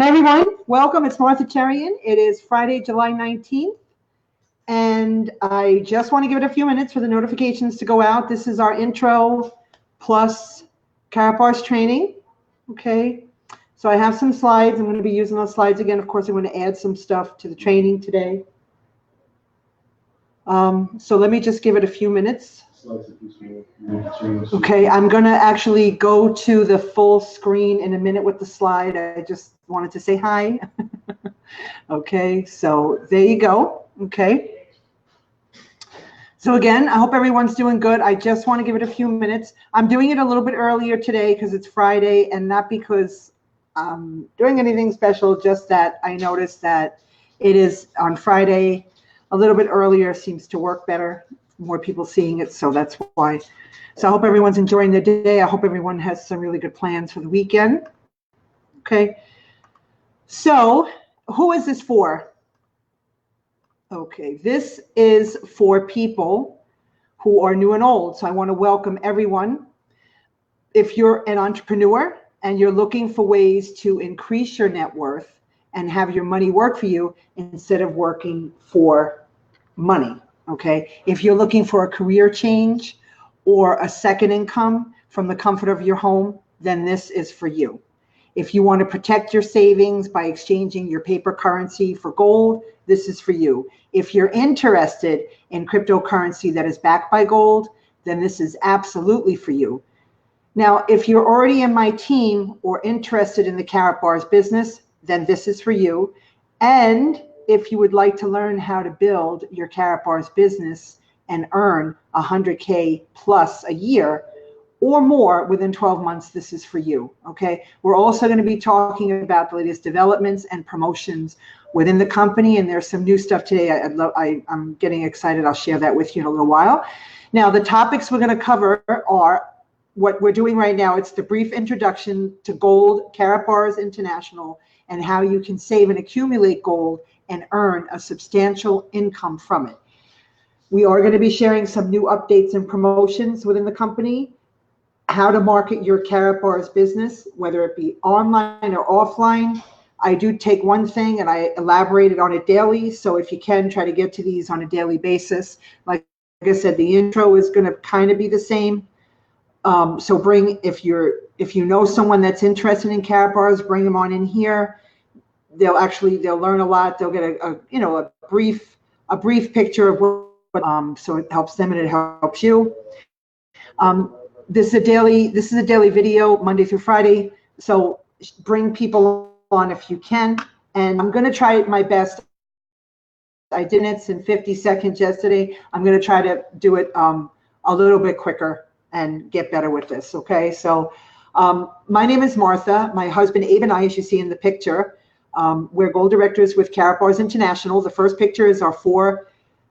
Hey everyone, welcome. It's Martha Cherian. It is Friday, July 19th, and I just want to give it a few minutes for the notifications to go out. This is our intro plus Karatbars training. Okay, so I have some slides. I'm going to be using those slides again. Of course, I'm going to add some stuff to the training today. So let me just give it a few minutes. Okay, I'm going to actually go to the full screen in a minute with the slide. I just wanted to say hi. Okay, so there you go. Okay. So again, I hope everyone's doing good. I just want to give it a few minutes. I'm doing it a little bit earlier today because it's Friday, and not because I'm doing anything special, just that I noticed that it is on Friday. A little bit earlier seems to work better. More people seeing it, so that's why. So I hope everyone's enjoying their day. I hope everyone has some really good plans for the weekend. Okay. So who is this for? Okay, this is for people who are new and old. So I want to welcome everyone. If you're an entrepreneur and you're looking for ways to increase your net worth and have your money work for you instead of working for money. Okay, if you're looking for a career change or a second income from the comfort of your home, then this is for you. If you want to protect your savings by exchanging your paper currency for gold, this is for you. If you're interested in cryptocurrency that is backed by gold, then this is absolutely for you. Now, if you're already in my team or interested in the Karatbars business, then this is for you. And if you would like to learn how to build your Karatbars business and earn 100K plus a year or more within 12 months, this is for you. Okay. We're also going to be talking about the latest developments and promotions within the company. And there's some new stuff today. I'm getting excited. I'll share that with you in a little while. Now, the topics we're going to cover are what we're doing right now. It's the brief introduction to gold, Karatbars International, and how you can save and accumulate gold and earn a substantial income from it. We are going to be sharing some new updates and promotions within the company, how to market your Karatbars business, whether it be online or offline. I do take one thing and I elaborated on it daily. So if you can, try to get to these on a daily basis. Like I said, the intro is going to kind of be the same. So if you know someone that's interested in Karatbars, bring them on in here. They'll learn a lot. They'll get a brief picture of what, so it helps them and it helps you. This is a daily video, Monday through Friday. So bring people on if you can. And I'm going to try my best. I did it in 50 seconds yesterday. I'm going to try to do it a little bit quicker and get better with this. Okay. So my name is Martha. My husband Abe and I, as you see in the picture, we're gold directors with Karatbars International. The first picture is our 4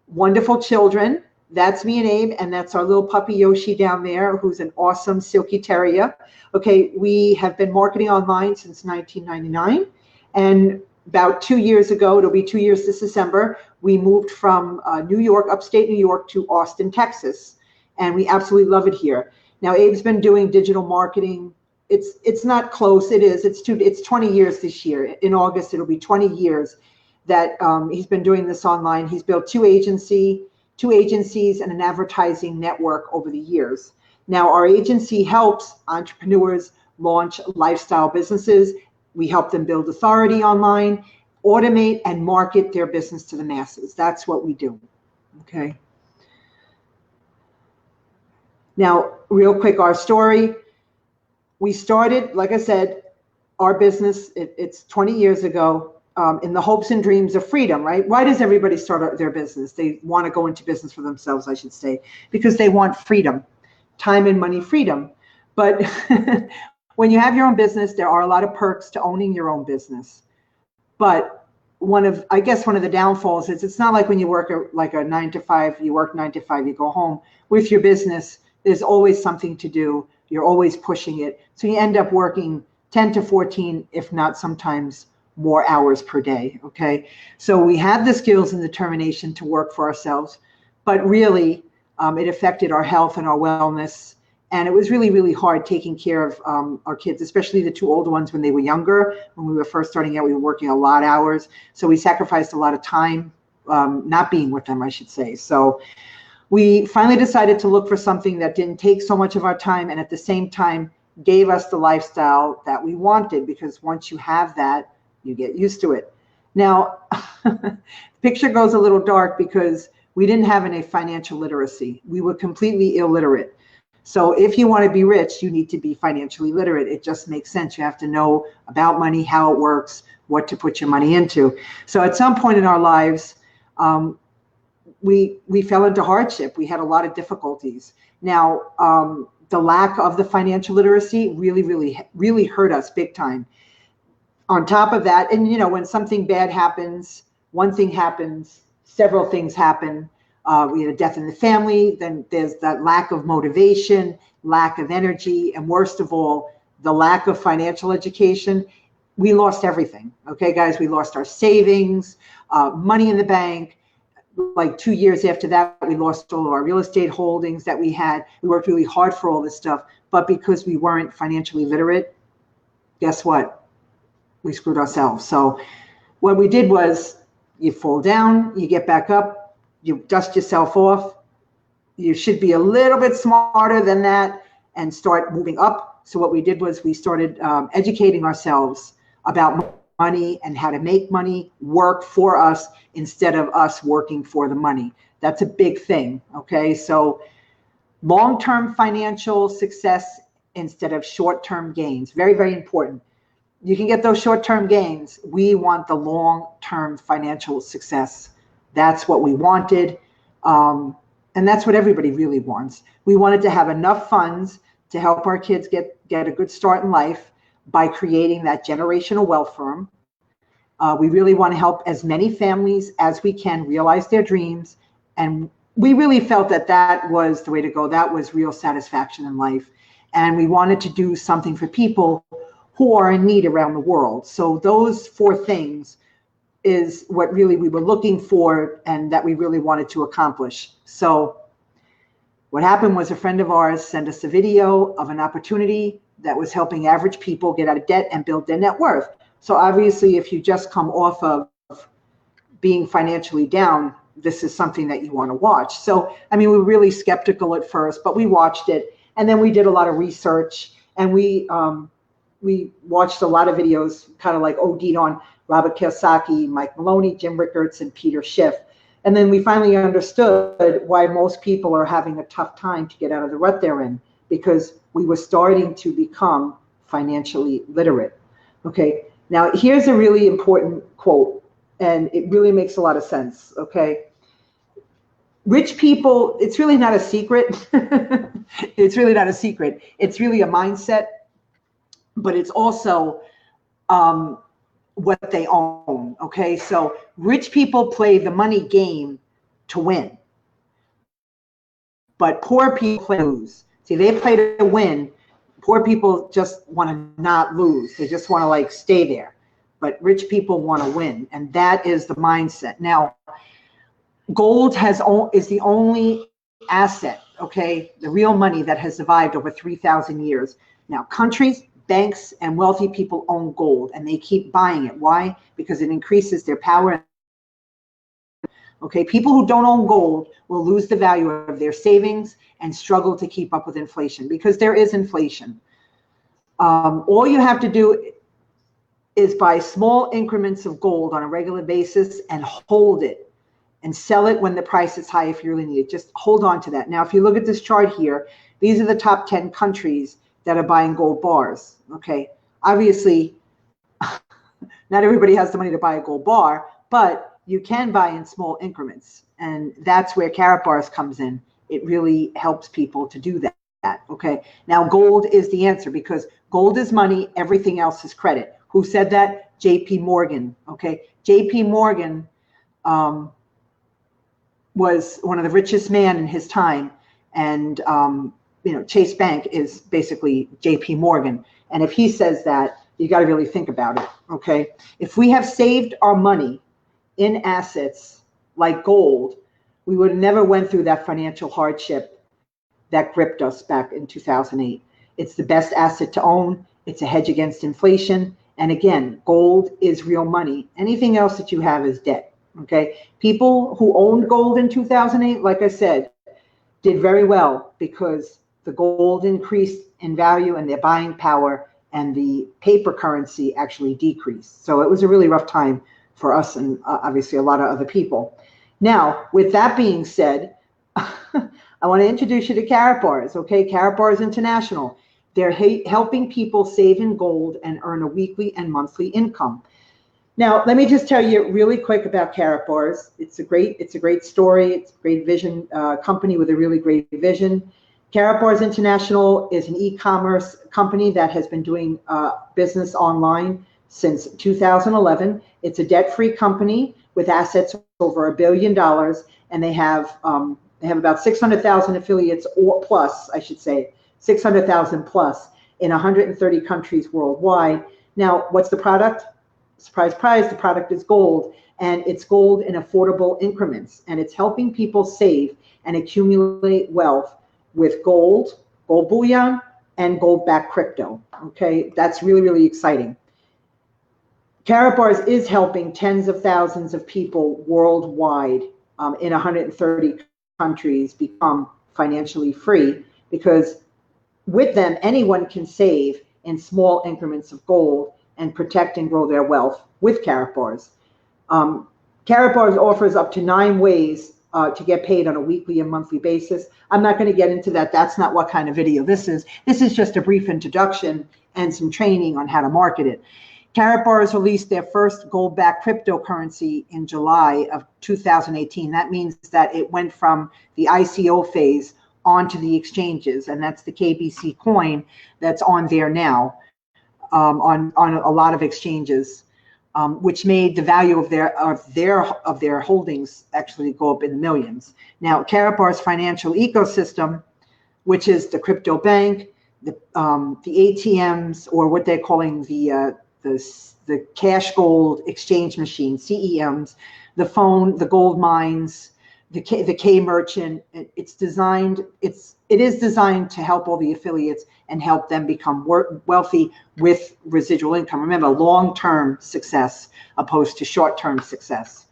wonderful children. That's me and Abe, and that's our little puppy Yoshi down there, who's an awesome silky terrier. Okay, we have been marketing online since 1999, and about 2 years ago, it'll be 2 years this December, we moved from New York, upstate New York, to Austin, Texas, and we absolutely love it here. Now, Abe's been doing digital marketing. It's not close. It is. It's 20 years this year. In August, it'll be 20 years that he's been doing this online. He's built two agencies and an advertising network over the years. Now, our agency helps entrepreneurs launch lifestyle businesses. We help them build authority online, automate and market their business to the masses. That's what we do. Okay. Now, real quick, our story. We started, like I said, our business, it's 20 years ago, in the hopes and dreams of freedom, right? Why does everybody start their business? They want to go into business for themselves, I should say, because they want freedom, time and money freedom. But when you have your own business, there are a lot of perks to owning your own business. But one of the downfalls is it's not like when you work like a 9 to 5, you work 9 to 5, you go home. With your business, there's always something to do. You're always pushing it. So you end up working 10 to 14, if not sometimes more hours per day. Okay. So we had the skills and determination to work for ourselves, but really it affected our health and our wellness And it was really, really hard taking care of our kids, especially the two older ones when they were younger. When we were first starting out, we were working a lot of hours. So we sacrificed a lot of time not being with them, I should say. So we finally decided to look for something that didn't take so much of our time and at the same time gave us the lifestyle that we wanted, because once you have that, you get used to it. Now, the picture goes a little dark because we didn't have any financial literacy. We were completely illiterate. So if you want to be rich, you need to be financially literate. It just makes sense. You have to know about money, how it works, what to put your money into. So at some point in our lives, we fell into hardship. We had a lot of difficulties. Now, the lack of the financial literacy really hurt us big time. On top of that, and when something bad happens, one thing happens, several things happen. We had a death in the family, then there's that lack of motivation, lack of energy, and worst of all, the lack of financial education. We lost everything. Okay, guys, we lost our savings, money in the bank. Like 2 years after that, we lost all of our real estate holdings that we had. We worked really hard for all this stuff, but because we weren't financially literate, guess what? We screwed ourselves. So what we did was, you fall down, you get back up, you dust yourself off. You should be a little bit smarter than that and start moving up. So what we did was we started educating ourselves about money and how to make money work for us instead of us working for the money. That's a big thing. Okay, so long-term financial success instead of short-term gains. Very, very important. You can get those short-term gains. We want the long-term financial success. That's what we wanted. And that's what everybody really wants. We wanted to have enough funds to help our kids get a good start in life by creating that generational wealth for them. We really want to help as many families as we can realize their dreams. And we really felt that that was the way to go. That was real satisfaction in life. And we wanted to do something for people who are in need around the world. So those four things is what really we were looking for and that we really wanted to accomplish. So what happened was a friend of ours sent us a video of an opportunity that was helping average people get out of debt and build their net worth. So obviously, if you just come off of being financially down, this is something that you want to watch. So, I mean, we were really skeptical at first, but we watched it. And then we did a lot of research, and we watched a lot of videos, kind of like OD'd on Robert Kiyosaki, Mike Maloney, Jim Rickards, and Peter Schiff. And then we finally understood why most people are having a tough time to get out of the rut they're in, because we were starting to become financially literate. Okay, now here's a really important quote, and it really makes a lot of sense, okay? Rich people, it's really not a secret. It's really not a secret. It's really a mindset, but it's also what they own, okay? So rich people play the money game to win, but poor people play to lose. See, they play to win. Poor people just want to not lose. They just want to like stay there. But rich people want to win, and that is the mindset. Now, gold is the only asset, okay, the real money that has survived over 3,000 years. Now, countries, banks, and wealthy people own gold, and they keep buying it. Why? Because it increases their power. Okay, people who don't own gold will lose the value of their savings and struggle to keep up with inflation, because there is inflation. All you have to do is buy small increments of gold on a regular basis and hold it and sell it when the price is high if you really need it. Just hold on to that. Now, if you look at this chart here, these are the top 10 countries that are buying gold bars. Okay, obviously, not everybody has the money to buy a gold bar, but you can buy in small increments, and that's where Karatbars comes in. It really helps people to do that. Okay, now gold is the answer, because gold is money, everything else is credit. Who said that? J.P. Morgan. Okay, J.P. Morgan was one of the richest men in his time, and Chase Bank is basically J.P. Morgan. And if he says that, you got to really think about it. Okay, if we have saved our money in assets like gold, we would have never went through that financial hardship that gripped us back in 2008. It's the best asset to own. It's a hedge against inflation. And again, gold is real money. Anything else that you have is debt. Okay. People who owned gold in 2008, like I said, did very well because the gold increased in value and their buying power, and the paper currency actually decreased. So it was a really rough time for us and obviously a lot of other people. Now, with that being said, I want to introduce you to Karatbars, okay? Karatbars International. They're helping people save in gold and earn a weekly and monthly income. Now, let me just tell you really quick about Karatbars. It's a great story. It's a great vision, company with a really great vision. Karatbars International is an e-commerce company that has been doing business online since 2011. It's a debt-free company with assets over $1 billion, and they have about 600,000 affiliates or plus, I should say, 600,000 plus in 130 countries worldwide. Now, what's the product? Surprise, surprise, the product is gold, and it's gold in affordable increments, and it's helping people save and accumulate wealth with gold, gold bullion, and gold-backed crypto. Okay, that's really, really exciting. Karatbars is helping tens of thousands of people worldwide in 130 countries become financially free, because with them, anyone can save in small increments of gold and protect and grow their wealth with Karatbars. Karatbars offers up to 9 ways to get paid on a weekly and monthly basis. I'm not going to get into that. That's not what kind of video this is. This is just a brief introduction and some training on how to market it. Karatbars released their first gold-backed cryptocurrency in July of 2018. That means that it went from the ICO phase onto the exchanges, and that's the KBC coin that's on there now, on a lot of exchanges, which made the value of their holdings actually go up in the millions. Now, Karatbars financial ecosystem, which is the crypto bank, the ATMs, or what they're calling the cash gold exchange machine, CEMs, the phone, the gold mines, the K merchant. It is designed to help all the affiliates and help them become wealthy with residual income. Remember, long-term success opposed to short-term success.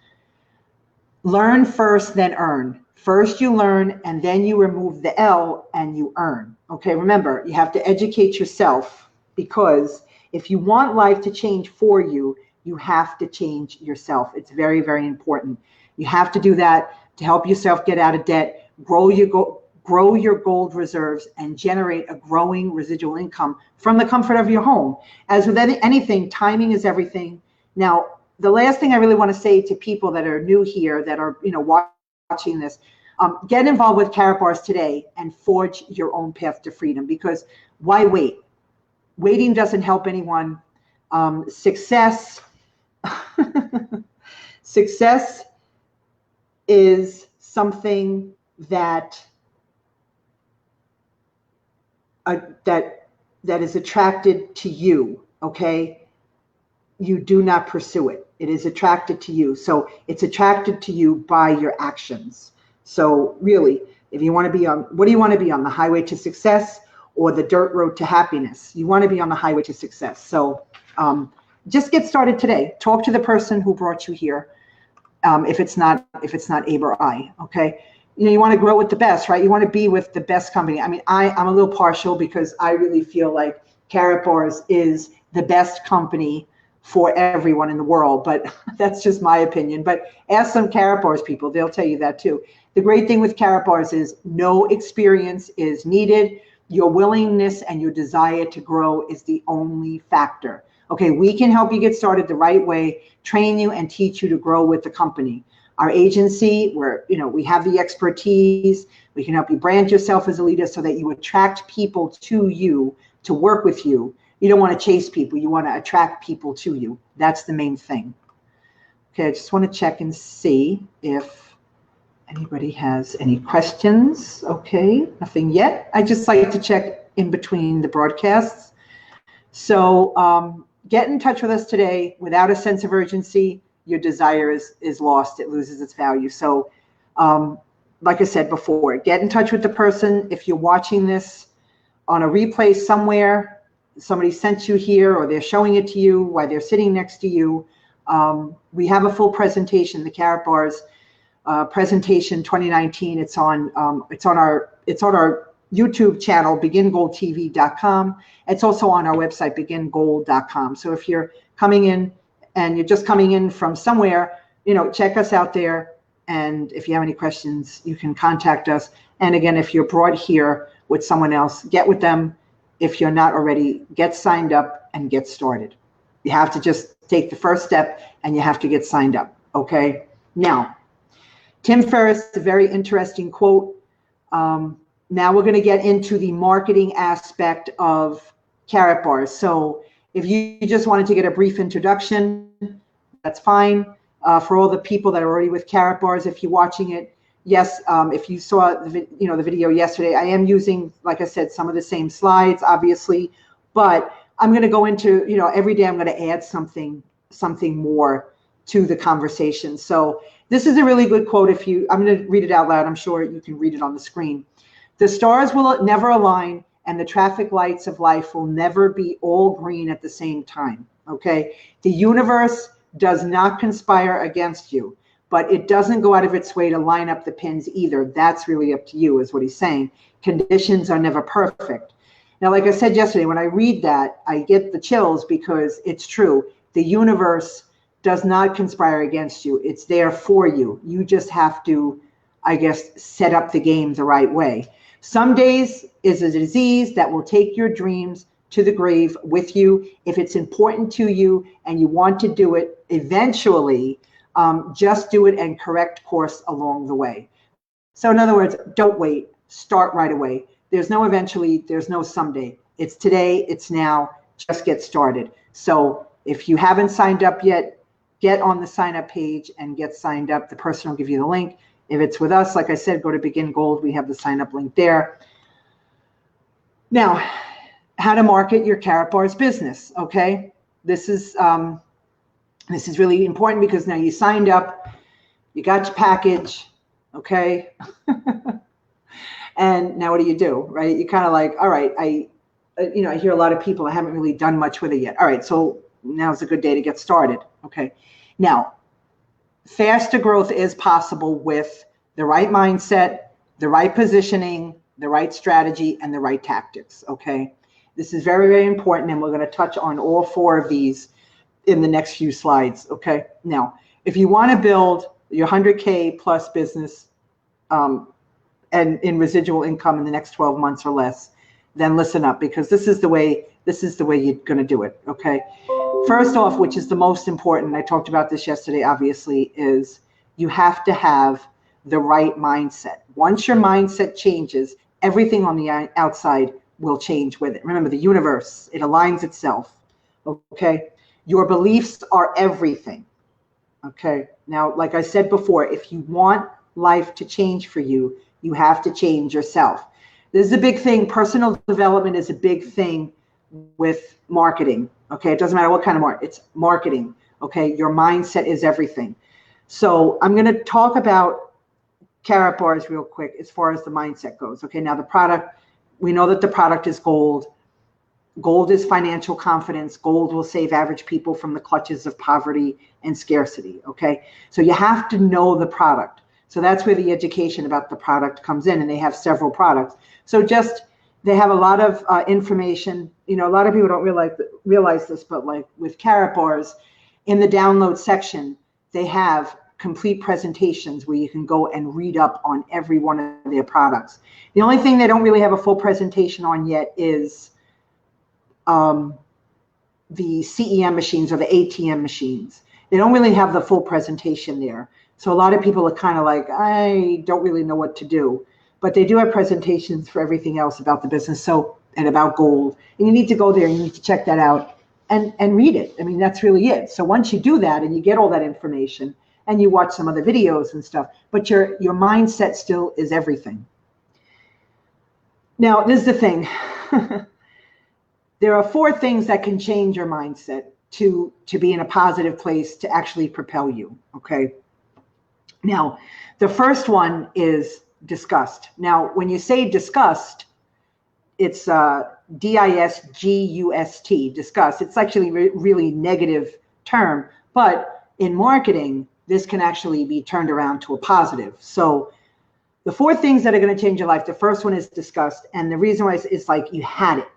Learn first, then earn. First you learn, and then you remove the L and you earn. Okay, remember, you have to educate yourself, because if you want life to change for you, you have to change yourself. It's very, very important. You have to do that to help yourself get out of debt, grow your gold reserves, and generate a growing residual income from the comfort of your home. As with anything, timing is everything. Now, the last thing I really want to say to people that are new here, that are watching this, get involved with Karatbars today and forge your own path to freedom, because why wait? Waiting doesn't help anyone. Success is something that is attracted to you. Okay, you do not pursue it. It is attracted to you. So it's attracted to you by your actions. So really, if you want to be on, what do you want to be on, the highway to success or the dirt road to happiness? You want to be on the highway to success. So just get started today. Talk to the person who brought you here. If it's not Abe or I, okay? You want to grow with the best, right? You want to be with the best company. I mean, I'm a little partial because I really feel like Karatbars is the best company for everyone in the world, but that's just my opinion. But ask some Karatbars people, they'll tell you that too. The great thing with Karatbars is no experience is needed. Your willingness and your desire to grow is the only factor. Okay, we can help you get started the right way, train you and teach you to grow with the company. Our agency, we have the expertise. We can help you brand yourself as a leader so that you attract people to you to work with you. You don't want to chase people. You want to attract people to you. That's the main thing. Okay, I just want to check and see if anybody has any questions. Okay, nothing yet. I just like to check in between the broadcasts. So get in touch with us today. Without a sense of urgency, your desire is lost. It loses its value. So like I said before, get in touch with the person. If you're watching this on a replay somewhere, somebody sent you here or they're showing it to you while they're sitting next to you. We have a full presentation, the Karatbars presentation 2019. It's on our YouTube channel, begingoldtv.com. It's also on our website, begingold.com. So if you're coming in and you're just coming in from somewhere, check us out there. And if you have any questions, you can contact us. And again, if you're brought here with someone else, get with them. If you're not already, get signed up and get started. You have to just take the first step and you have to get signed up. Okay. Now, Tim Ferriss, a very interesting quote. Now we're going to get into the marketing aspect of Karatbars. So if you just wanted to get a brief introduction, that's fine. For all the people that are already with Karatbars, if you're watching it, yes, if you saw the video yesterday, I am using, like I said, some of the same slides, obviously, but I'm going to go into, every day I'm going to add something more to the conversation. So this is a really good quote. I'm going to read it out loud. I'm sure you can read it on the screen. The stars will never align and the traffic lights of life will never be all green at the same time. Okay. The universe does not conspire against you, but it doesn't go out of its way to line up the pins either. That's really up to you, is what he's saying. Conditions are never perfect. Now, like I said yesterday, when I read that, I get the chills because it's true. The universe does not conspire against you. It's there for you. You just have to, I guess, set up the game the right way. Some days is a disease that will take your dreams to the grave with you. If it's important to you and you want to do it eventually, just do it and correct course along the way. So in other words, don't wait, start right away. There's no eventually, there's no someday. It's today, it's now, just get started. So if you haven't signed up yet, get on the sign up page and get signed up. The person will give you the link. If it's with us, like I said, go to Begin Gold. We have the sign up link there. Now, how to market your Karatbars business. Okay. This is really important because now you signed up, you got your package. Okay. And now what do? Right? You kind of like, all right, I hear a lot of people, I haven't really done much with it yet. All right. So now's a good day to get started. Okay. Now, faster growth is possible with the right mindset, the right positioning, the right strategy, and the right tactics. Okay. This is very, very important. And we're going to touch on all 4 of these in the next few slides. Okay. Now, if you want to build your 100K plus business and in residual income in the next 12 months or less, then listen up, because this is the way you're going to do it. Okay. First off, which is the most important, I talked about this yesterday, obviously, is you have to have the right mindset. Once your mindset changes, everything on the outside will change with it. Remember, the universe, it aligns itself. Okay. Your beliefs are everything. Okay. Now, like I said before, if you want life to change for you, you have to change yourself. This is a big thing. Personal development is a big thing with marketing. Okay. It doesn't matter what kind of marketing, it's marketing. Okay. Your mindset is everything. So I'm going to talk about Karatbars real quick as far as the mindset goes. Okay. Now the product, we know that the product is gold. Gold is financial confidence. Gold will save average people from the clutches of poverty and scarcity. Okay. So you have to know the product. So that's where the education about the product comes in, and they have several products. So they have a lot of information. A lot of people don't realize this, but like with Karatbars, in the download section, they have complete presentations where you can go and read up on every one of their products. The only thing they don't really have a full presentation on yet is the CEM machines or the ATM machines. They don't really have the full presentation there. So a lot of people are kind of like, I don't really know what to do. But they do have presentations for everything else about the business, and about gold. And you need to go there, you need to check that out and read it. I mean, that's really it. So once you do that and you get all that information and you watch some other videos and stuff, but your mindset still is everything. Now, this is the thing. There are 4 things that can change your mindset to be in a positive place to actually propel you. Okay. Now, the first one is disgust. Now, when you say disgust, it's D-I-S-G-U-S-T, disgust. It's actually really negative term, but in marketing, this can actually be turned around to a positive. So the 4 things that are going to change your life, the first one is disgust. And the reason why is like you had it.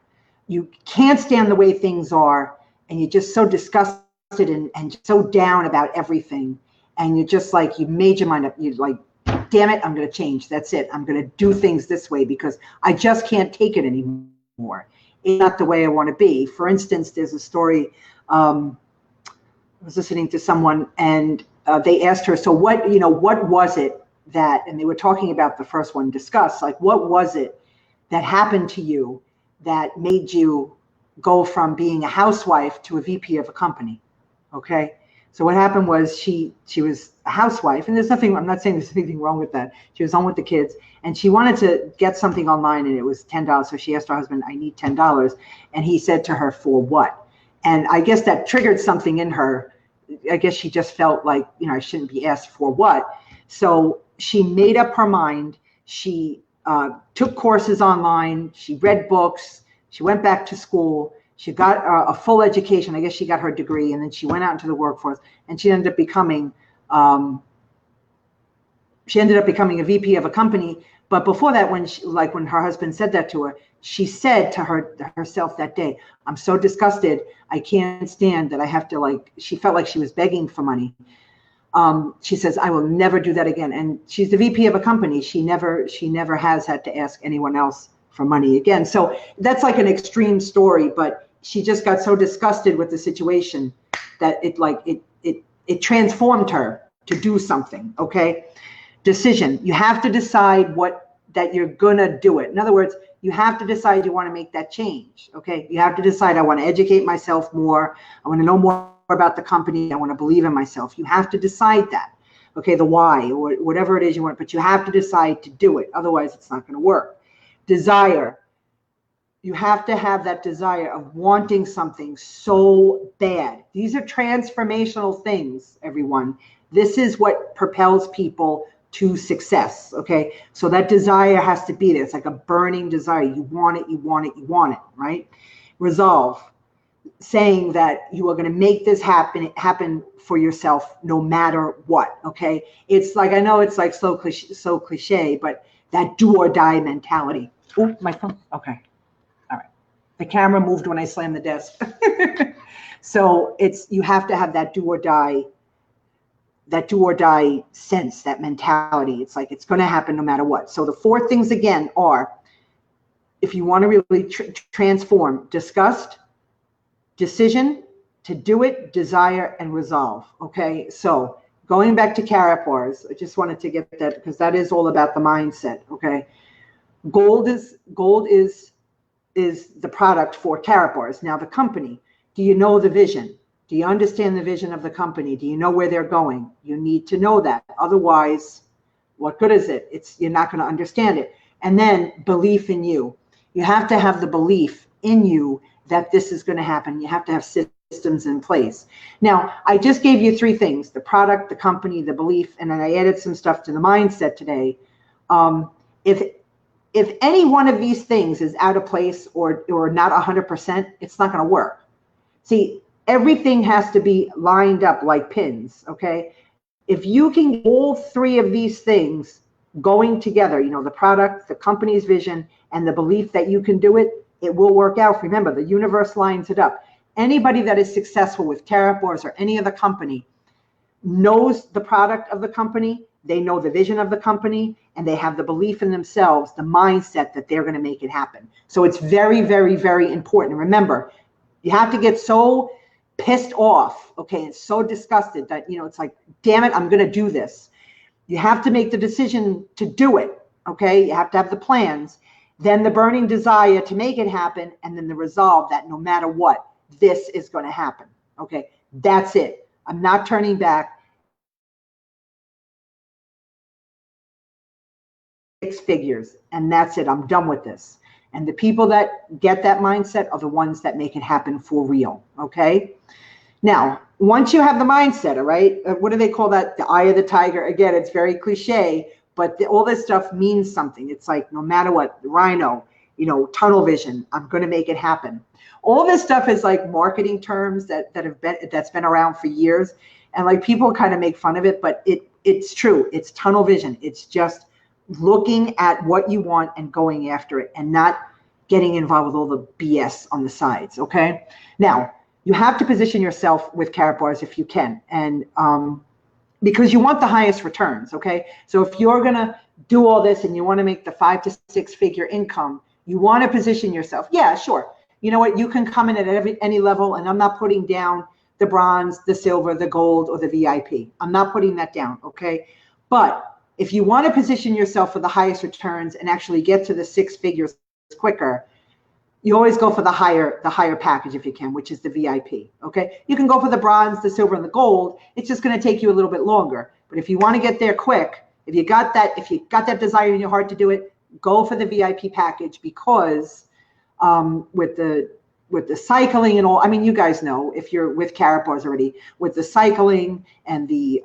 You can't stand the way things are, and you're just so disgusted and so down about everything. And you're just like, you made your mind up. You're like, damn it, I'm going to change. That's it. I'm going to do things this way because I just can't take it anymore. It's not the way I want to be. For instance, there's a story, I was listening to someone, and they asked her, so what was it that, and they were talking about the first one, discuss, like, what was it that happened to you that made you go from being a housewife to a VP of a company? Okay. So what happened was she was a housewife, and there's nothing, I'm not saying there's anything wrong with that. She was home with the kids, and she wanted to get something online, and it was $10. So she asked her husband, I need $10. And he said to her, for what? And I guess that triggered something in her. I guess she just felt like, I shouldn't be asked for what. So she made up her mind. She took courses online. She read books. She went back to school. She got a full education. I guess she got her degree, and then she went out into the workforce, and she ended up becoming a VP of a company. But before that, when her husband said that to her, she said to herself that day, I'm so disgusted. I can't stand that I have to, she felt like she was begging for money. She says, I will never do that again. And she's the VP of a company. She never has had to ask anyone else for money again. So that's like an extreme story, but she just got so disgusted with the situation that it transformed her to do something. Okay. Decision. You have to decide that you're gonna do it. In other words, you have to decide you want to make that change. Okay. You have to decide, I want to educate myself more. I want to know more about the company. I want to believe in myself. You have to decide that. Okay. The why, or whatever it is you want, but you have to decide to do it. Otherwise it's not going to work. Desire. You have to have that desire of wanting something so bad. These are transformational things, everyone. This is what propels people to success. Okay. So that desire has to be there. It's like a burning desire. You want it, you want it, you want it, right? Resolve. Saying that you are going to make this happen for yourself no matter what. Okay. It's like, I know it's like so cliche, but that do or die mentality. Oh, my phone. Okay. All right. The camera moved when I slammed the desk. So you have to have that do or die sense, that mentality. It's like, it's going to happen no matter what. So the 4 things again are, if you want to really transform: disgust, decision, to do it, desire, and resolve. Okay. So going back to Karatbars, I just wanted to get that because that is all about the mindset. Okay. Gold is the product for Karatbars. Now the company, do you know the vision? Do you understand the vision of the company? Do you know where they're going? You need to know that. Otherwise, what good is it? You're not going to understand it. And then belief in you. You have to have the belief in you that this is going to happen. You have to have systems in place. Now, I just gave you 3 things: the product, the company, the belief, and then I added some stuff to the mindset today. If any one of these things is out of place or not 100%, it's not going to work. See, everything has to be lined up like pins, okay? If you can get all 3 of these things going together, the product, the company's vision, and the belief that you can do it, it will work out. Remember, the universe lines it up. Anybody that is successful with Karatbars or any other company knows the product of the company, they know the vision of the company, and they have the belief in themselves, the mindset that they're going to make it happen. So it's very, very, very important. Remember, you have to get so pissed off, okay, and so disgusted that, it's like, damn it, I'm going to do this. You have to make the decision to do it, okay? You have to have the plans, then the burning desire to make it happen, and then the resolve that no matter what, this is going to happen, okay? That's it. I'm not turning back. 6 figures, and that's it. I'm done with this. And the people that get that mindset are the ones that make it happen for real, okay? Now, once you have the mindset, all right, what do they call that? The eye of the tiger. Again, it's very cliche, but all this stuff means something. It's like, no matter what, Rhino, tunnel vision, I'm going to make it happen. All this stuff is like marketing terms that's been around for years. And like people kind of make fun of it, but it's true. It's tunnel vision. It's just looking at what you want and going after it and not getting involved with all the BS on the sides. Okay. Now you have to position yourself with Karatbars if you can. And, because you want the highest returns. Okay. So if you're going to do all this and you want to make the 5 to 6 figure income, you want to position yourself. Yeah, sure. You know what? You can come in at any level, and I'm not putting down the bronze, the silver, the gold, or the VIP. I'm not putting that down. Okay. But if you want to position yourself for the highest returns and actually get to the 6 figures quicker, you always go for the higher package if you can, which is the VIP. Okay. You can go for the bronze, the silver, and the gold. It's just going to take you a little bit longer. But if you want to get there quick, if you got that desire in your heart to do it, go for the VIP package, because with the cycling and all, I mean, you guys know, if you're with Karatbars already, with the cycling and the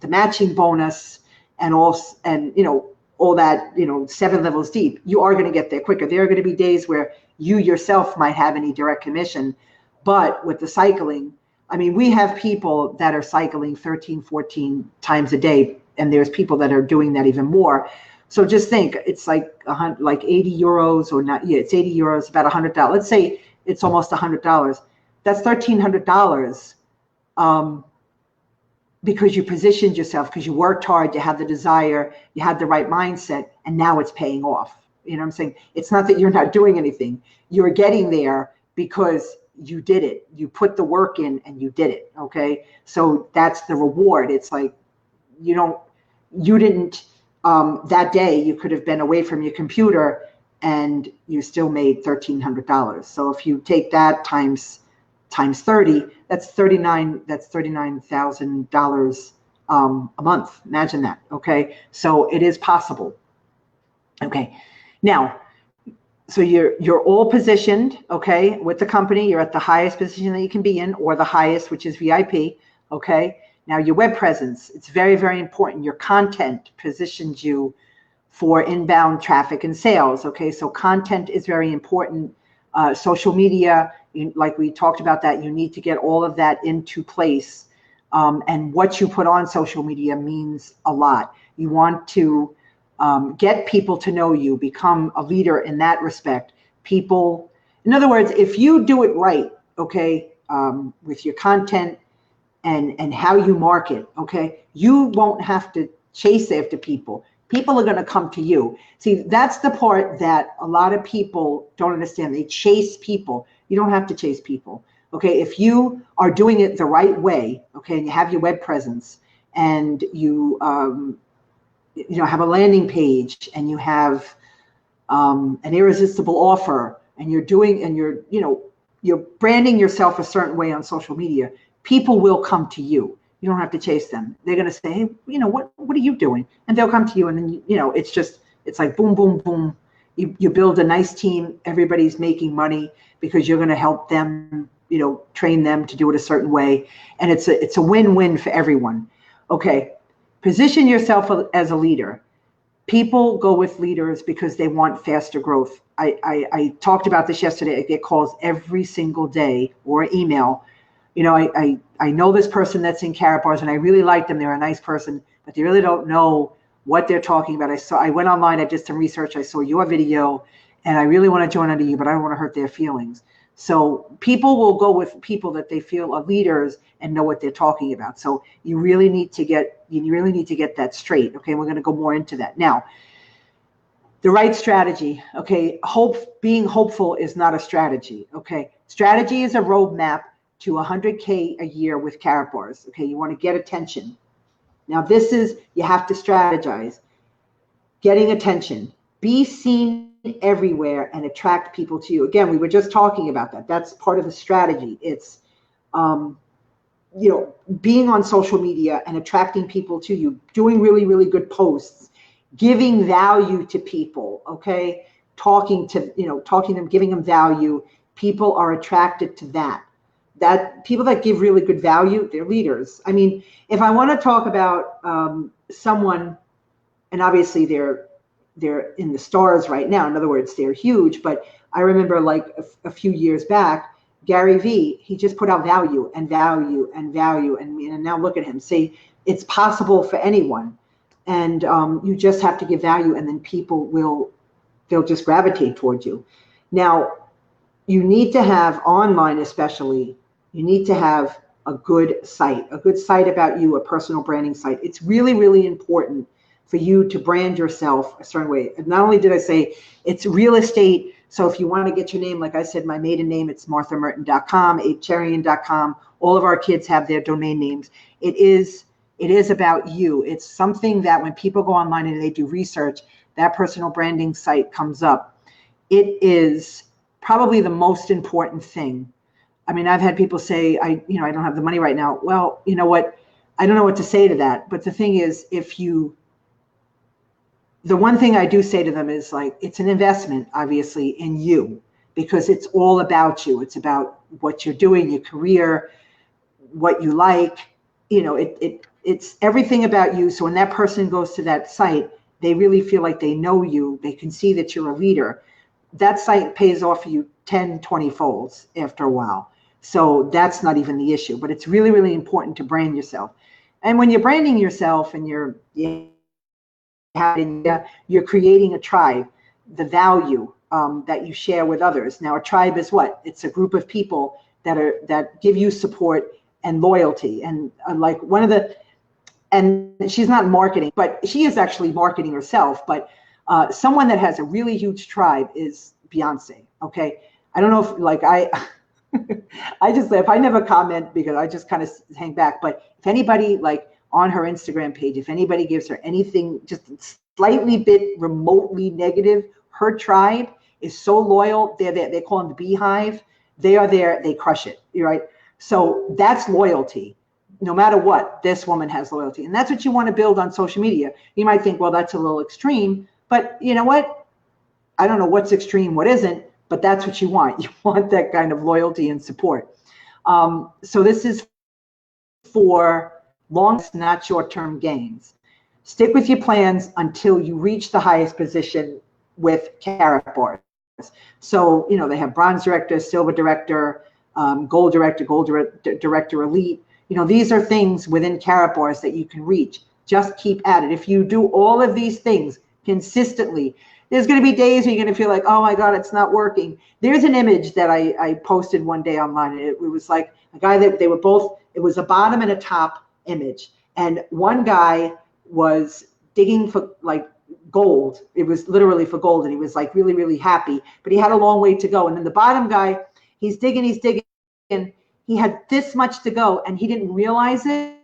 matching bonus and all that, 7 levels deep, you are going to get there quicker. There are going to be days where you yourself might have any direct commission, but with the cycling, I mean, we have people that are cycling 13, 14 times a day, and there's people that are doing that even more. So just think, it's like 80 euros or not. Yeah, it's 80 euros, about $100. Let's say it's almost $100. That's $1,300 because you positioned yourself, because you worked hard, you had the desire, you had the right mindset, and now it's paying off. You know what I'm saying? It's not that you're not doing anything. You're getting there because you did it. You put the work in and you did it. Okay. So that's the reward. It's like, you didn't, that day you could have been away from your computer and you still made $1,300. So if you take that times 30, that's $39,000 a month. Imagine that. Okay. So it is possible. Okay. Now, so you're all positioned, okay, with the company. You're at the highest position that you can be in, or the highest, which is VIP. Okay. Now your web presence, it's very, very important. Your content positions you for inbound traffic and sales. Okay. So content is very important. Social media, like we talked about that, you need to get all of that into place. And what you put on social media means a lot. You want to get people to know you, become a leader in that respect. People, in other words, if you do it right, okay, with your content and how you market, okay, you won't have to chase after people. People are going to come to you. See, that's the part that a lot of people don't understand. They chase people. You don't have to chase people. Okay, if you are doing it the right way, okay, and you have your web presence, and you have a landing page, and you have an irresistible offer, and you're branding yourself a certain way on social media, people will come to you. You don't have to chase them. They're going to say, hey, what are you doing? And they'll come to you, and then it's like boom, boom, boom. You build a nice team. Everybody's making money because you're going to help them, train them to do it a certain way, and it's a win-win for everyone. Okay, position yourself as a leader. People go with leaders because they want faster growth. I talked about this yesterday. I get calls every single day or email. I know this person that's in Karatbars, and I really like them. They're a nice person, but they really don't know what they're talking about. I went online, I did some research, I saw your video, and I really want to join under you, but I don't want to hurt their feelings. So people will go with people that they feel are leaders and know what they're talking about. So you really need to get that straight. Okay, we're going to go more into that now. The right strategy. Okay, being hopeful is not a strategy. Okay, strategy is a roadmap to 100K a year with Karatbars. Okay, you want to get attention. Now you have to strategize. Getting attention. Be seen everywhere and attract people to you. Again, we were just talking about that. That's part of the strategy. It's, being on social media and attracting people to you, doing really, really good posts, giving value to people. Okay, talking to them, giving them value. People are attracted to that. That people that give really good value, they're leaders. I mean, if I want to talk about someone and obviously they're in the stars right now. In other words, they're huge. But I remember like a few years back, Gary Vee, he just put out value and value and value. And now look at him. See, it's possible for anyone. And you just have to give value, and then they'll just gravitate towards you. Now, you need to have online, especially, you need to have a good site about you, a personal branding site. It's really, really important for you to brand yourself a certain way. And not only did I say it's real estate, so if you want to get your name, like I said, my maiden name, it's marthamerton.com, cherian.com. All of our kids have their domain names. It is about you. It's something that when people go online and they do research, that personal branding site comes up. It is probably the most important thing. I mean, I've had people say, I don't have the money right now. Well, you know what? I don't know what to say to that. But the thing is, the one thing I do say to them is, like, it's an investment, obviously, in you, because it's all about you. It's about what you're doing, your career, what you like. It's everything about you. So when that person goes to that site, they really feel like they know you. They can see that you're a leader. That site pays off for you 10, 20 folds after a while. So that's not even the issue. But it's really, really important to brand yourself. And when you're branding yourself and you're creating a tribe, the value that you share with others. Now, a tribe is what? It's a group of people that give you support and loyalty. And like and she's not marketing, but she is actually marketing herself. But someone that has a really huge tribe is Beyonce. Okay, I don't know if I just if I never comment because I just kind of hang back. But if anybody on her Instagram page, if anybody gives her anything just slightly bit remotely negative, her tribe is so loyal. They call them the beehive. They are there. They crush it. You're right. So that's loyalty. No matter what, this woman has loyalty. And that's what you want to build on social media. You might think, well, that's a little extreme. But you know what? I don't know what's extreme, what isn't, but that's what you want. You want that kind of loyalty and support. So this is for long, not short-term gains. Stick with your plans until you reach the highest position with Karatbars. So, they have bronze director, silver director, gold director, elite. These are things within Karatbars that you can reach. Just keep at it. If you do all of these things consistently, there's going to be days where you're going to feel like, oh my God, it's not working. There's an image that I posted one day online. It was like a guy that they were both, it was a bottom and a top image. And one guy was digging for gold. It was literally for gold. And he was really, really happy, but he had a long way to go. And then the bottom guy, he's digging. And he had this much to go and he didn't realize it.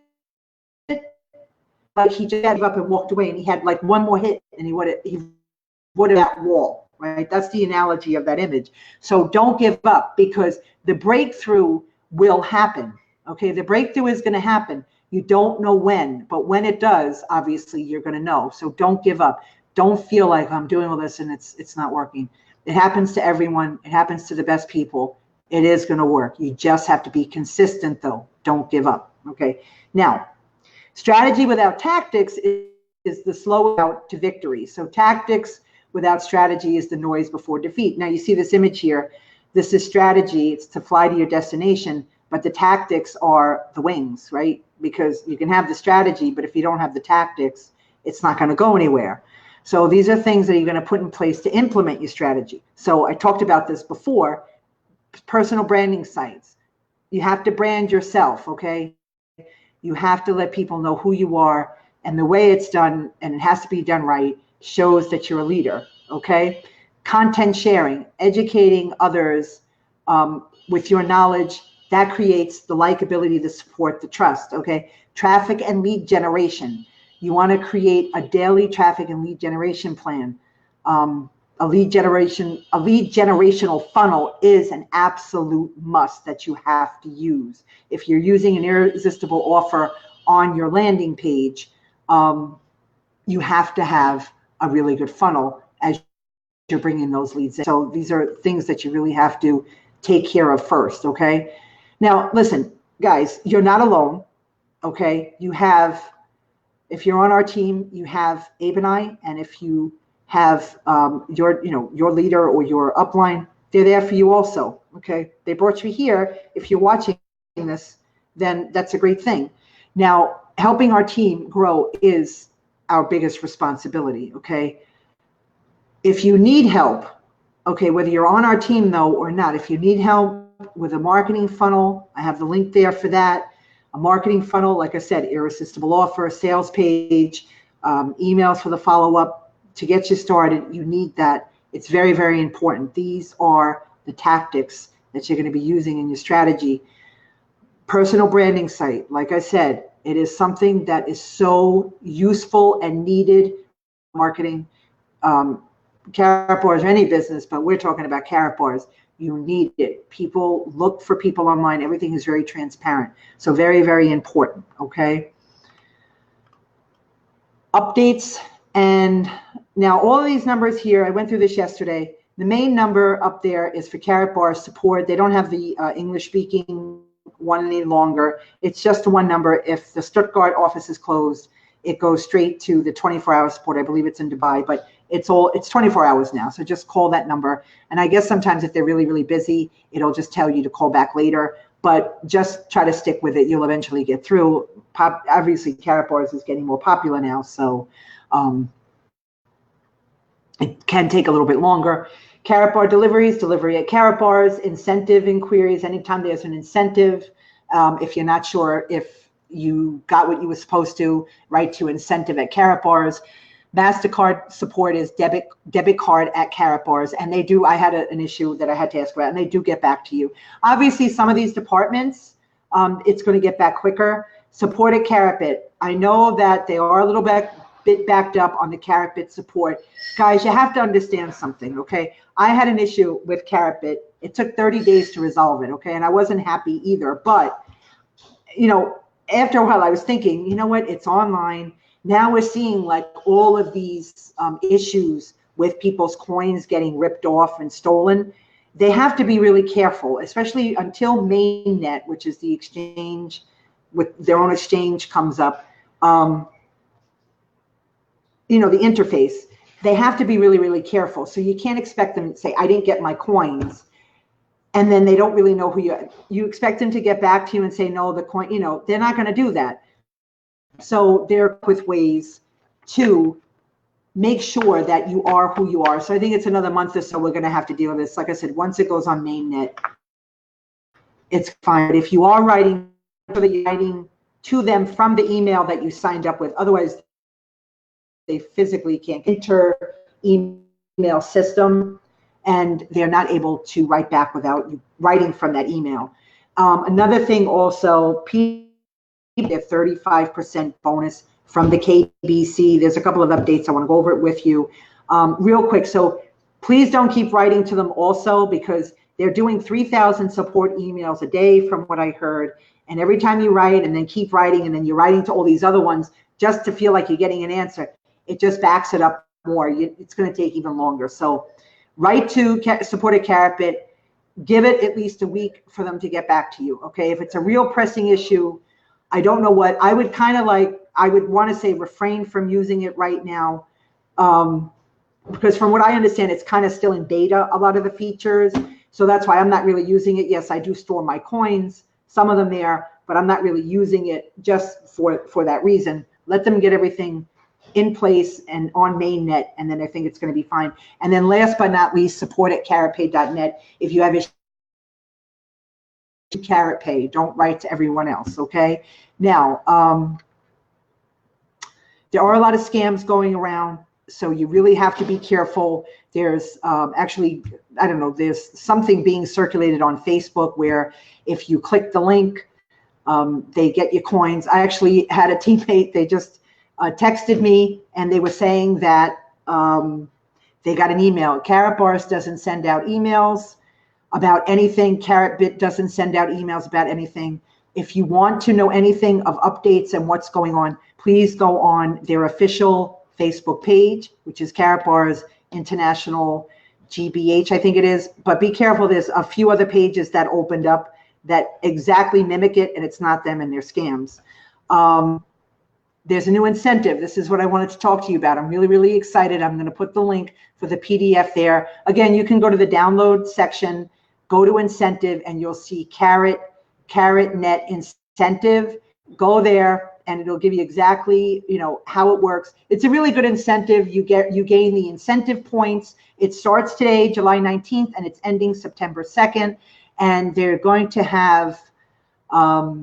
But he just gave up and walked away, and he had one more hit and he would have that wall, right? That's the analogy of that image. So don't give up, because the breakthrough will happen. Okay, the breakthrough is going to happen. You don't know when, but when it does, obviously you're going to know. So don't give up. Don't feel like I'm doing all this and it's not working. It happens to everyone. It happens to the best people. It is going to work. You just have to be consistent, though. Don't give up. Okay. Now, strategy without tactics is the slow out to victory. So tactics without strategy is the noise before defeat. Now you see this image here. This is strategy. It's to fly to your destination, but the tactics are the wings, right? Because you can have the strategy, but if you don't have the tactics, it's not going to go anywhere. So these are things that you're going to put in place to implement your strategy. So I talked about this before. Personal branding sites. You have to brand yourself, okay? You have to let people know who you are, and the way it's done, and it has to be done right, shows that you're a leader, okay? Content sharing, educating others with your knowledge, that creates the likability, the support, the trust, okay? Traffic and lead generation. You want to create a daily traffic and lead generation plan. A lead generational funnel is an absolute must that you have to use. If you're using an irresistible offer on your landing page, you have to have a really good funnel as you're bringing those leads in. So these are things that you really have to take care of first, okay? Now, listen, guys, you're not alone, okay? You have if you're on our team, you have Abe and I, and if you have your leader or your upline, they're there for you also. Okay, they brought you here. If you're watching this, then that's a great thing. Now, helping our team grow is our biggest responsibility. Okay, if you need help, okay, whether you're on our team though or not, if you need help with a marketing funnel, I have the link there for that. A marketing funnel, like I said, irresistible offer, sales page, emails for the follow-up to get you started. You need that. It's very, very important. These are the tactics that you're going to be using in your strategy. Personal branding site, like I said, it is something that is so useful and needed. Marketing, Karatbars or any business, but we're talking about Karatbars. You need it. People look for people online. Everything is very transparent. So very, very important. Okay. Updates. And now all of these numbers here, I went through this yesterday. The main number up there is for Karatbars support. They don't have the English speaking one any longer. It's just the one number. If the Stuttgart office is closed, it goes straight to the 24-hour support. I believe it's in Dubai, but it's 24 hours now. So just call that number. And I guess sometimes if they're really, really busy, it'll just tell you to call back later, but just try to stick with it. You'll eventually get through. Obviously Karatbars is getting more popular now. So it can take a little bit longer. Karatbar deliveries, delivery at Karatbars, incentive inquiries, anytime there's an incentive. If you're not sure if you got what you were supposed to, write to incentive at Karatbars. MasterCard support is debit card at Karatbars, and they do. I had an issue that I had to ask about, and they do get back to you. Obviously, some of these departments, it's going to get back quicker. Support at Karatbit. I know that they are a little bit backed up on the Karatbit support. Guys, you have to understand something, okay? I had an issue with Karatbit. It took 30 days to resolve it, okay? And I wasn't happy either. But, after a while, I was thinking, you know what? It's online. Now we're seeing like all of these issues with people's coins getting ripped off and stolen. They have to be really careful, especially until mainnet, which is the exchange with their own exchange, comes up. The interface. They have to be really, really careful. So you can't expect them to say, I didn't get my coins. And then they don't really know who you expect them to get back to you and say, no, the coin, they're not going to do that. So they're with ways to make sure that you are who you are. So I think it's another month or so we're going to have to deal with this. Like I said, once it goes on mainnet, it's fine. But if you are writing to them from the email that you signed up with, otherwise they physically can't enter email system, and they're not able to write back without you writing from that email. Another thing also, their 35% bonus from the KBC. There's a couple of updates. I want to go over it with you real quick. So please don't keep writing to them also, because they're doing 3,000 support emails a day from what I heard. And every time you write and then keep writing, and then you're writing to all these other ones just to feel like you're getting an answer, it just backs it up more. It's going to take even longer. So write to support at Karatbit. Give it at least a week for them to get back to you. Okay. If it's a real pressing issue, I don't know what I would I would want to say refrain from using it right now. Because from what I understand, it's kind of still in beta, a lot of the features. So that's why I'm not really using it. Yes, I do store my coins, some of them there, but I'm not really using it just for that reason. Let them get everything in place and on mainnet, and then I think it's going to be fine. And then last but not least, support at karatpay.net. If you have issues, Karatpay, don't write to everyone else, okay? Now, there are a lot of scams going around, so you really have to be careful. There's actually, I don't know, there's something being circulated on Facebook where if you click the link, they get your coins. I actually had a teammate, they just texted me, and they were saying that they got an email. Karatbars doesn't send out emails about anything. Karatbit doesn't send out emails about anything. If you want to know anything of updates and what's going on, please go on their official Facebook page, which is Karatbars International GBH, I think it is. But be careful, there's a few other pages that opened up that exactly mimic it, and it's not them, and they're scams. there's a new incentive. This is what I wanted to talk to you about. I'm really, really excited. I'm going to put the link for the PDF there. Again, you can go to the download section, go to incentive, and you'll see CaratNet incentive. Go there, and it'll give you exactly, how it works. It's a really good incentive. You gain the incentive points. It starts today, July 19th, and it's ending September 2nd. And they're going to have a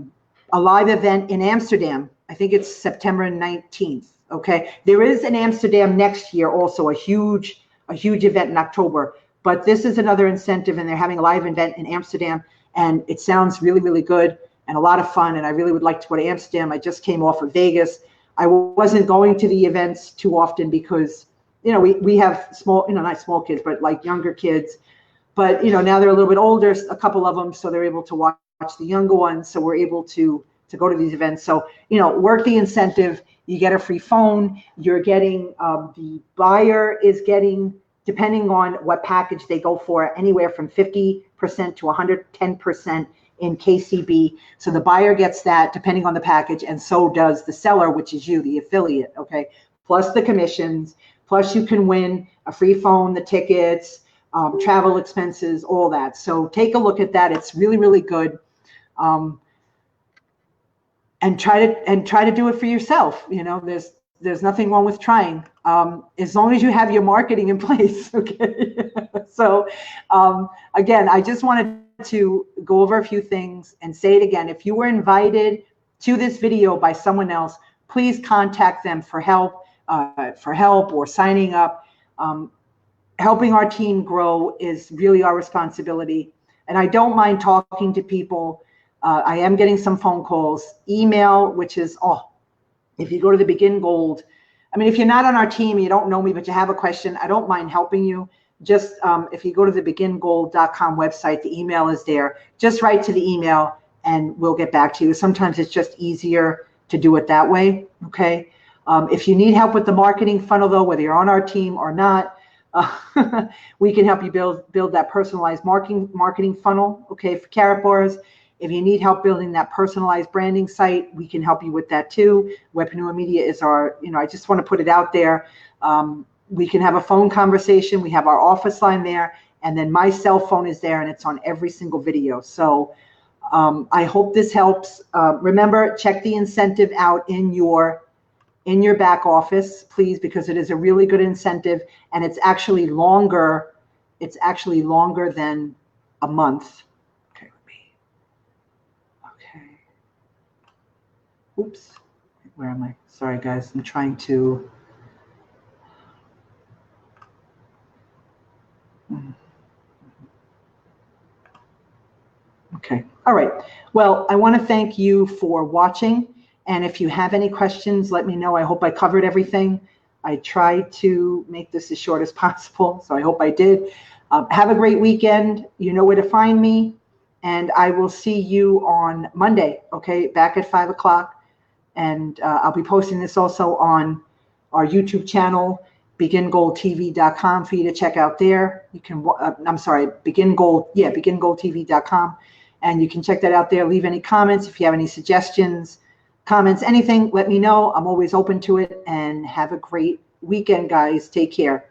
live event in Amsterdam. I think it's September 19th. Okay. There is in Amsterdam next year also a huge event in October. But this is another incentive, and they're having a live event in Amsterdam, and it sounds really, really good and a lot of fun. And I really would like to go to Amsterdam. I just came off of Vegas. I wasn't going to the events too often because, we have small, not small kids, but like younger kids. But, now they're a little bit older, a couple of them, so they're able to watch the younger ones. So we're able to go to these events. So, work the incentive. You get a free phone. You're getting, the buyer is getting, depending on what package they go for, anywhere from 50% to 110% in KCB. So the buyer gets that depending on the package, and so does the seller, which is you, the affiliate, okay? Plus the commissions, plus you can win a free phone, the tickets, travel expenses, all that. So take a look at that. It's really, really good. And try to do it for yourself. There's nothing wrong with trying, as long as you have your marketing in place. Okay. So again, I just wanted to go over a few things and say it again. If you were invited to this video by someone else, please contact them for help or signing up. Helping our team grow is really our responsibility. And I don't mind talking to people. I am getting some phone calls, email, which is, if you go to the Begin Gold, if you're not on our team, you don't know me, but you have a question, I don't mind helping you. Just if you go to the begingold.com website, the email is there. Just write to the email and we'll get back to you. Sometimes it's just easier to do it that way, okay? If you need help with the marketing funnel, though, whether you're on our team or not, we can help you build that personalized marketing funnel, okay, for Karatbars. If you need help building that personalized branding site, we can help you with that too. Webpreneur Media is our, I just want to put it out there. We can have a phone conversation. We have our office line there, and then my cell phone is there, and it's on every single video. So I hope this helps. Remember, check the incentive out in your back office, please, because it is a really good incentive, and it's actually longer. It's actually longer than a month. Oops, where am I? Sorry, guys, I'm trying to. Okay, all right. Well, I want to thank you for watching. And if you have any questions, let me know. I hope I covered everything. I tried to make this as short as possible, so I hope I did. Have a great weekend. You know where to find me. And I will see you on Monday, okay, back at 5 o'clock. And I'll be posting this also on our YouTube channel, begingoldtv.com, for you to check out there. You can, begingoldtv.com. And you can check that out there. Leave any comments. If you have any suggestions, comments, anything, let me know. I'm always open to it. And have a great weekend, guys. Take care.